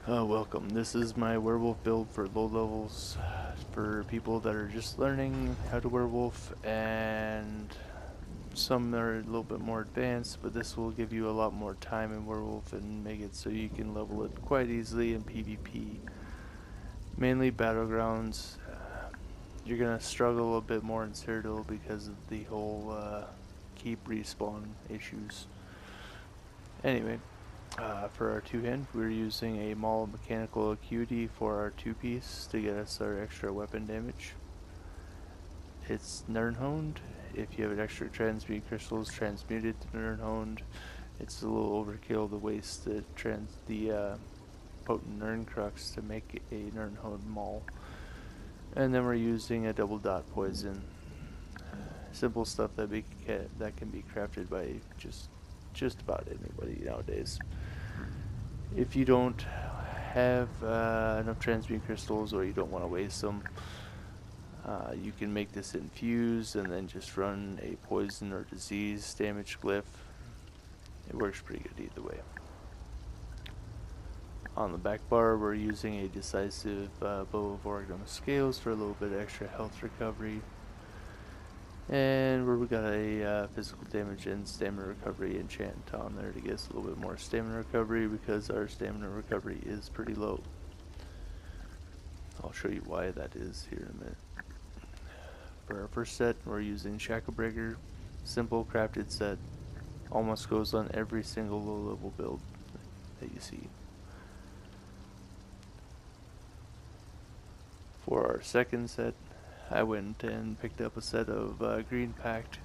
Welcome. This is my werewolf build for low levels for people that are just learning how to werewolf, and some are a little bit more advanced, but this will give you a lot more time in werewolf and make it so you can level it quite easily in PvP. Mainly battlegrounds. You're gonna struggle a bit more in Cyrodiil because of the whole keep respawn issues. Anyway, for our two-hand, we're using a Maul Mechanical Acuity for our two-piece to get us our extra weapon damage. It's Nirnhoned. If you have extra transmute crystals, transmute it to Nirnhoned. It's a little overkill to waste the potent Nirn Crux to make a Nirnhoned Maul. And then we're using a double dot poison. Simple stuff that can be crafted by just about anybody nowadays. If you don't have enough transmute crystals, or you don't want to waste them, you can make this infused and then just run a poison or disease damage glyph. It works pretty good either way. On the back bar, we're using a decisive bow of Orgrim scales for a little bit extra health recovery. And we got a physical damage and stamina recovery enchant on there to get us a little bit more stamina recovery, because our stamina recovery is pretty low. I'll show you why that is here in a minute. For our first set, we're using Shacklebreaker. Simple crafted set. Almost goes on every single low level build that you see. For our second set, I went and picked up a set of Green Pact.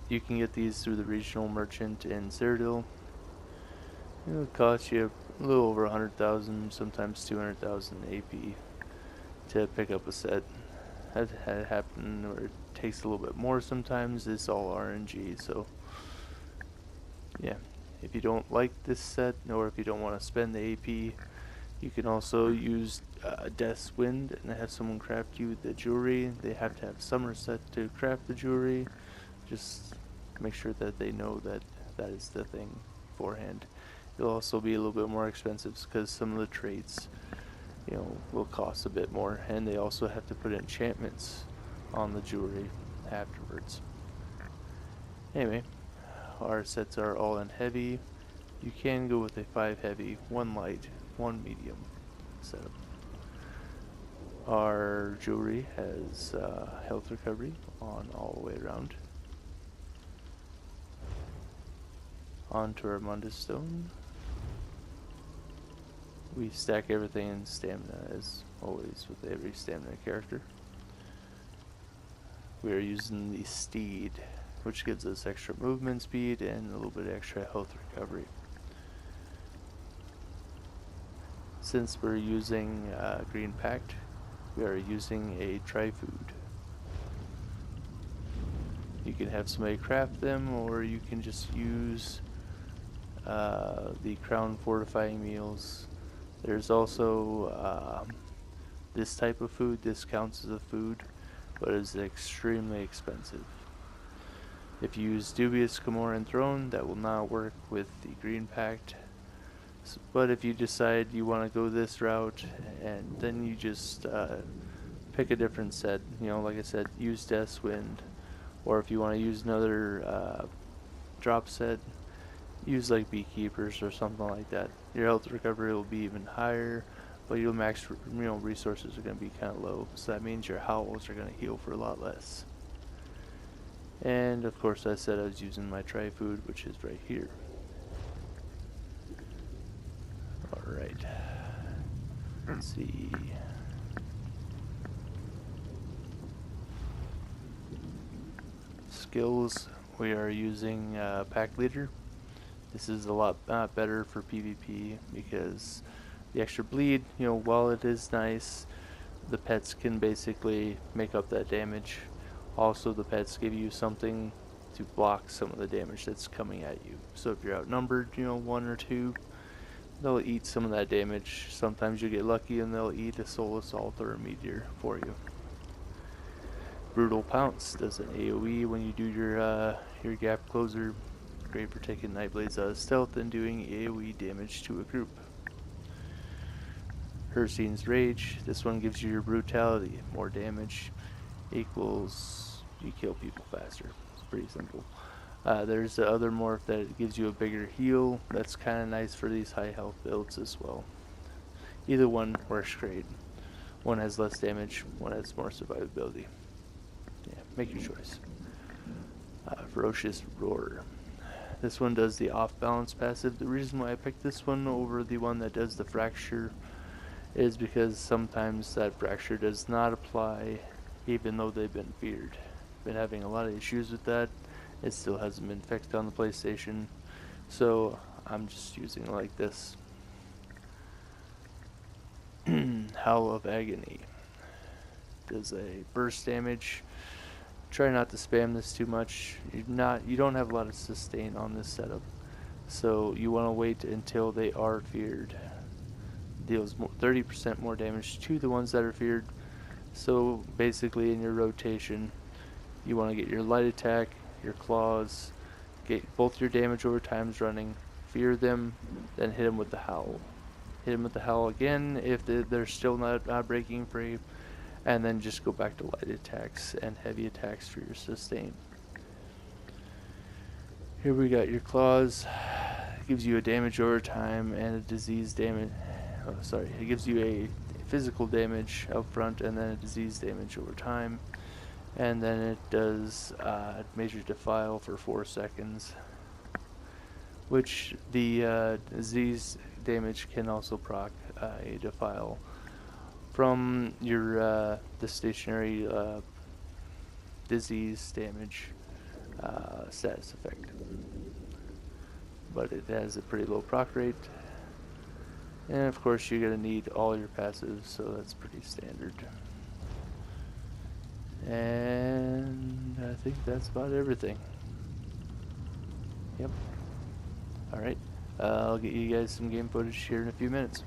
You can get these through the regional merchant in Cyrodiil. It'll cost you a little over 100,000, sometimes 200,000 AP to pick up a set. That had happened where it takes a little bit more sometimes. It's all RNG, so yeah. If you don't like this set, or if you don't want to spend the AP, you can also use Death's Wind and have someone craft you the jewelry. They have to have Somerset to craft the jewelry. Just make sure that they know that that is the thing beforehand. It'll also be a little bit more expensive because some of the traits, will cost a bit more, and they also have to put enchantments on the jewelry afterwards. Anyway, our sets are all in heavy. You can go with a 5 heavy, 1 light, 1 medium setup. Our jewelry has health recovery on all the way around. Onto our Mundus Stone. We stack everything in stamina, as always with every stamina character. We are using the Steed, which gives us extra movement speed and a little bit extra health recovery. Since we're using Green Pact, we are using a Tri-Food. You can have somebody craft them, or you can just use the Crown Fortifying Meals. There's also this type of food. This counts as a food, but is extremely expensive. If you use Dubious Camoran Throne, that will not work with the Green Pact. But if you decide you want to go this route, and then you just pick a different set, like I said, use Death's Wind, or if you want to use another drop set, use like Beekeepers or something like that. Your health recovery will be even higher, but your max resources are going to be kind of low, so that means your howls are going to heal for a lot less. And of course, I said I was using my Tri-Food, which is right here. Alright, let's see. Skills, we are using Pack Leader. This is a lot better for PvP because the extra bleed, while it is nice, the pets can basically make up that damage. Also, the pets give you something to block some of the damage that's coming at you. So if you're outnumbered, 1 or 2, they'll eat some of that damage. Sometimes you get lucky and they'll eat a Soul Assault or a Meteor for you. Brutal Pounce does an AoE when you do your gap closer. Great for taking Nightblades out of stealth and doing AoE damage to a group. Hircine's Rage. This one gives you your brutality. More damage equals you kill people faster. It's pretty simple. There's the other morph that gives you a bigger heal. That's kind of nice for these high health builds as well. Either one works great. One has less damage, one has more survivability. Yeah, make your choice. Ferocious Roar. This one does the off balance passive. The reason why I picked this one over the one that does the fracture is because sometimes that fracture does not apply even though they've been feared. Been having a lot of issues with that. It still hasn't been fixed on the PlayStation, so I'm just using it like this. Howl of Agony does a burst damage. Try not to spam this too much. You don't have a lot of sustain on this setup, so you want to wait until they are feared. Deals 30% more damage to the ones that are feared. So basically, in your rotation, you want to get your light attack, your claws, get both your damage over times running, fear them, then hit them with the howl. Hit them with the howl again if they're still not breaking free, and then just go back to light attacks and heavy attacks for your sustain. Here we got your claws. It gives you a damage over time and a disease damage. Oh, sorry. It gives you a physical damage up front and then a disease damage over time. And then it does Major Defile for 4 seconds, which the disease damage can also proc a Defile from your the stationary disease damage status effect. But it has a pretty low proc rate. And of course you're going to need all your passives, so that's pretty standard. And I think that's about everything. Yep. Alright, I'll get you guys some game footage here in a few minutes.